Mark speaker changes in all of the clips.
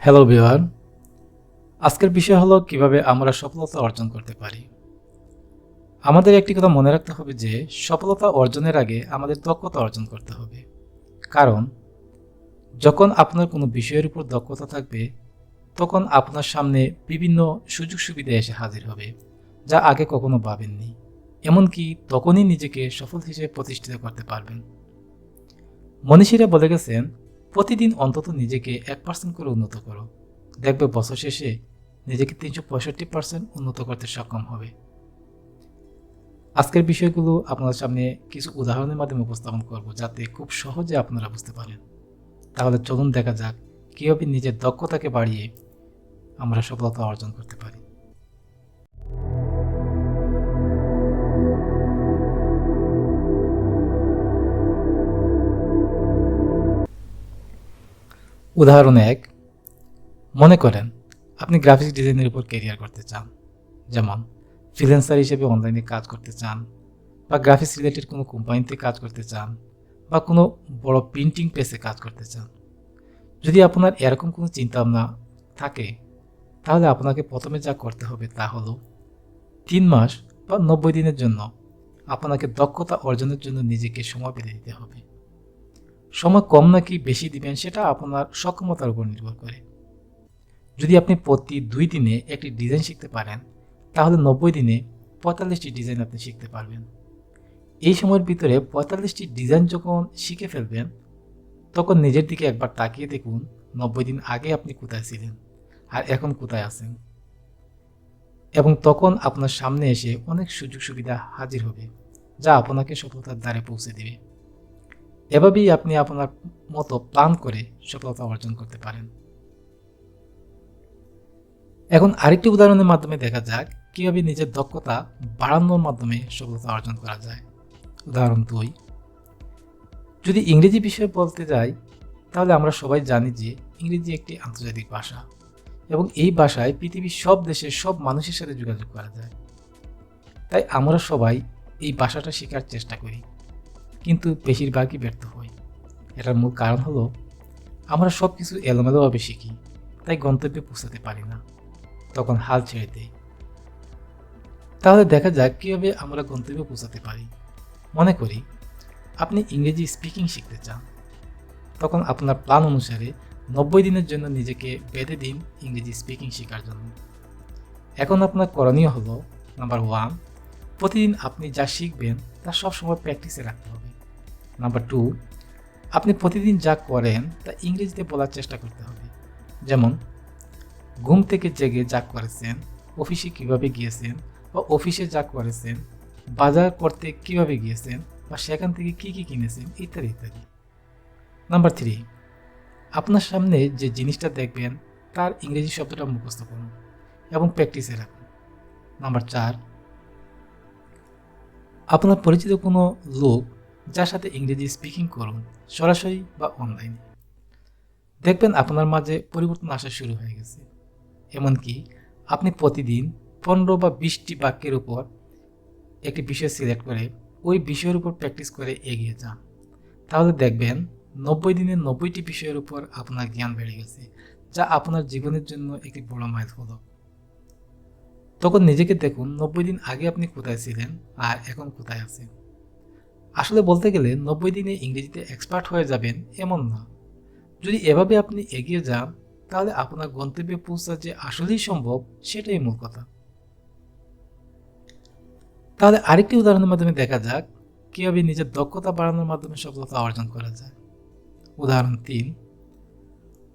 Speaker 1: Hello viewer, আজকের বিষয় হলো কিভাবে আমরা সফলতা অর্জন করতে পারি। আমাদের একটি কথা মনে রাখতে হবে যে সফলতা অর্জনের আগে আমাদের দক্ষতা অর্জন করতে হবে। কারণ যখন আপনার কোনো বিষয়ের উপর দক্ষতা থাকবে তখন আপনার সামনে বিভিন্ন সুযোগ সুবিধা এসে হাজির হবে যা আগে কখনো ভাবেননি। এমনকি তখনই নিজেকে সফল হিসেবে প্রতিষ্ঠিত করতে পারবেন। মনীষীরা বলে গেছেন, প্রতিদিন অন্তত নিজেকে 1% করে উন্নত করো, দেখবে বছর শেষে নিজেকে 365% উন্নত করতে সক্ষম হবে। আজকের বিষয়গুলো আপনাদের সামনে কিছু উদাহরণের মাধ্যমে উপস্থাপন করব যাতে খুব সহজে আপনারা বুঝতে পারেন। তাহলে চলুন দেখা যাক কীভাবে নিজের দক্ষতাকে বাড়িয়ে আমরা সফলতা অর্জন করতে পারি। উদাহরণ 1, মনে করেন আপনি গ্রাফিক্স ডিজাইনের উপর ক্যারিয়ার করতে চান, যেমন ফ্রিল্যান্সার হিসেবে অনলাইনে কাজ করতে চান, বা গ্রাফিক্স রিলেটেড কোনো কোম্পানিতে কাজ করতে চান, বা কোনো বড় প্রিন্টিং প্রেসে কাজ করতে চান। যদি আপনার এরকম কোনো চিন্তাভাবনা থাকে তাহলে আপনাকে প্রথমে যা করতে হবে তা হলো 3 মাস বা 90 দিনের জন্য আপনাকে দক্ষতা অর্জনের জন্য নিজেকে সময় বেঁধে দিতে হবে। সময় কম নাকি বেশি দিবেন সেটা আপনার সক্ষমতার উপর নির্ভর করে। যদি আপনি প্রতি 2 দিনে একটি ডিজাইন শিখতে পারেন তাহলে 90 দিনে 45টি ডিজাইন আপনি শিখতে পারবেন। এই সময়ের ভিতরে 45টি ডিজাইন যখন শিখে ফেলবেন তখন নিজের দিকে একবার তাকিয়ে দেখুন 90 দিন আগে আপনি কোথায় ছিলেন আর এখন কোথায় আছেন, এবং তখন আপনার সামনে এসে অনেক সুযোগ সুবিধা হাজির হবে যা আপনাকে সফলতার দ্বারে পৌঁছে দেবে। এভাবেই আপনি আপনার মতো প্ল্যান করে সফলতা অর্জন করতে পারেন। এখন আরেকটি উদাহরণের মাধ্যমে দেখা যাক কিভাবে নিজের দক্ষতা বাড়ানোর মাধ্যমে সফলতা অর্জন করা যায়। উদাহরণ 2, যদি ইংরেজি বিষয়ে বলতে যাই তাহলে আমরা সবাই জানি যে ইংরেজি একটি আন্তর্জাতিক ভাষা এবং এই ভাষায় পৃথিবীর সব দেশের সব মানুষের সাথে যোগাযোগ করা যায়। তাই আমরা সবাই এই ভাষাটা শেখার চেষ্টা করি, কিন্তু বেশিরভাগই ব্যর্থ হই। এটার মূল কারণ হলো আমরা সব কিছু এলোমেলোভাবে শিখি, তাই গন্তব্যে পৌঁছাতে পারি না, তখন হাল ছেড়ে দেই। তাহলে দেখা যাক কীভাবে আমরা গন্তব্যে পৌঁছাতে পারি। মনে করি আপনি ইংরেজি স্পিকিং শিখতে চান, তখন আপনার প্ল্যান অনুসারে 90 দিনের জন্য নিজেকে বেঁধে দিন ইংরেজি স্পিকিং শেখার জন্য। এখন আপনার করণীয় হলো, নাম্বার 1, প্রতিদিন আপনি যা শিখবেন তা সবসময় প্র্যাকটিসে রাখতে হবে। নাম্বার 2, আপনি প্রতিদিন যা করেন তা ইংরেজিতে বলার চেষ্টা করতে হবে। যেমন ঘুম থেকে জেগে যা করেছেন, অফিসে কিভাবে গিয়েছেন বা অফিসে যা করেছেন, বাজার করতে কিভাবে গিয়েছেন বা সেখান থেকে কি কি কিনেছেন, ইত্যাদি ইত্যাদি। নাম্বার 3, আপনার সামনে যে জিনিসটা দেখবেন তার ইংরেজি শব্দটা মুখস্থ করুন এবং প্র্যাকটিসে রাখুন। নাম্বার 4, আপনার পরিচিত কোনো লোক যার সাথে ইংরেজি স্পিকিং করুন, সরাসরি বা অনলাইনে। দেখবেন আপনার মাঝে পরিবর্তন আসা শুরু হয়ে গেছে। এমনকি আপনি প্রতিদিন 15 বা 20টি বাক্যের উপর একটি বিষয় সিলেক্ট করে ওই বিষয়ের উপর প্র্যাকটিস করে এগিয়ে যান। তাহলে দেখবেন 90 দিনে 90টি বিষয়ের উপর আপনার জ্ঞান বেড়ে গেছে, যা আপনার জীবনের জন্য একটি বড় মাইলফলক। তখন নিজেকে দেখুন 90 দিন আগে আপনি কোথায় ছিলেন আর এখন কোথায় আছেন। আসলে বলতে গেলে 90 দিনে ইংরেজিতে এক্সপার্ট হয়ে যাবেন এমন না। যদি এভাবে আপনি এগিয়ে যান তাহলে আপনার গন্তব্যে পৌঁছা যে আসলেই সম্ভব সেটাই মূল কথা। তাহলে আরেকটি উদাহরণের মাধ্যমে দেখা যাক কিভাবে নিজের দক্ষতা বাড়ানোর মাধ্যমে সফলতা অর্জন করা যায়। উদাহরণ 3,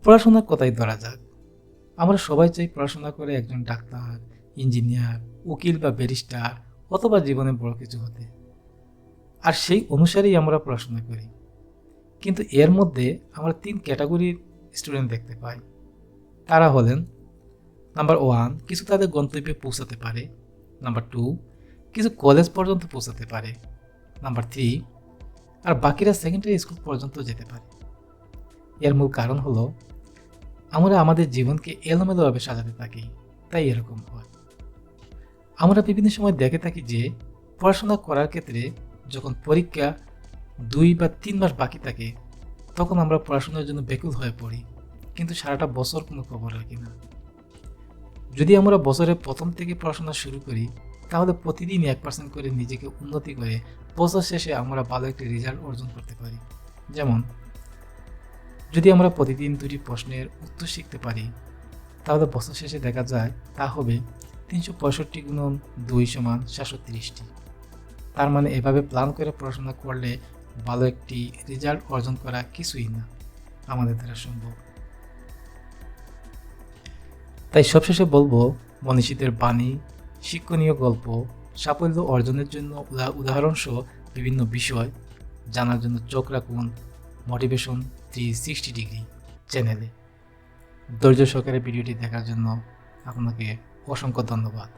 Speaker 1: পড়াশোনার কথাই ধরা যাক। আমরা সবাই চাই পড়াশোনা করে একজন ডাক্তার, ইঞ্জিনিয়ার, উকিল বা ব্যারিস্টার অথবা জীবনে বড় কিছু হতে, আর সেই অনুসারেই আমরা পড়াশোনা করি। কিন্তু এর মধ্যে আমরা 3 ক্যাটাগরির স্টুডেন্ট দেখতে পাই। তারা হলেন, নাম্বার 1, কিছু তাদের গন্তব্যে পৌঁছাতে পারে। নাম্বার 2, কিছু কলেজ পর্যন্ত পৌঁছাতে পারে। নাম্বার 3, আর বাকিরা সেকেন্ডারি স্কুল পর্যন্ত যেতে পারে। এর মূল কারণ হলো আমরা আমাদের জীবনকে এলোমেলোভাবে সাজাতে থাকি, তাই এরকম হয়। আমরা বিভিন্ন সময় দেখে থাকি যে পড়াশোনা করার ক্ষেত্রে যখন পরীক্ষা 2 বা 3 মাস বাকি থাকে তখন আমরা পড়াশোনার জন্য ব্যাকুল হয়ে পড়ি, কিন্তু সারাটা বছর কোনো খবর রাখি না। যদি আমরা বছরের প্রথম থেকে পড়াশোনা শুরু করি, তাহলে প্রতিদিন 1% করে নিজেকে উন্নতি করে বছর শেষে আমরা ভালো একটি রেজাল্ট অর্জন করতে পারি। যেমন, যদি আমরা প্রতিদিন 2টি প্রশ্নের উত্তর শিখতে পারি, তাহলে বছর শেষে দেখা যায় তা হবে 365 গুণন 2 সমান 730টি। তার মানে এভাবে প্ল্যান করে পড়াশোনা করলে ভালো একটি রেজাল্ট অর্জন করা কিছুই না, আমাদের দ্বারা সম্ভব। তাই সবশেষে বলবো, মনীষীদের বাণী, শিক্ষণীয় গল্প, সাফল্য অর্জনের জন্য উদাহরণসহ বিভিন্ন বিষয় জানার জন্য চোখ রাখুন মোটিভেশন 360 ডিগ্রি চ্যানেলে। ধৈর্য সহকারে ভিডিওটি দেখার জন্য আপনাকে অসংখ্য ধন্যবাদ।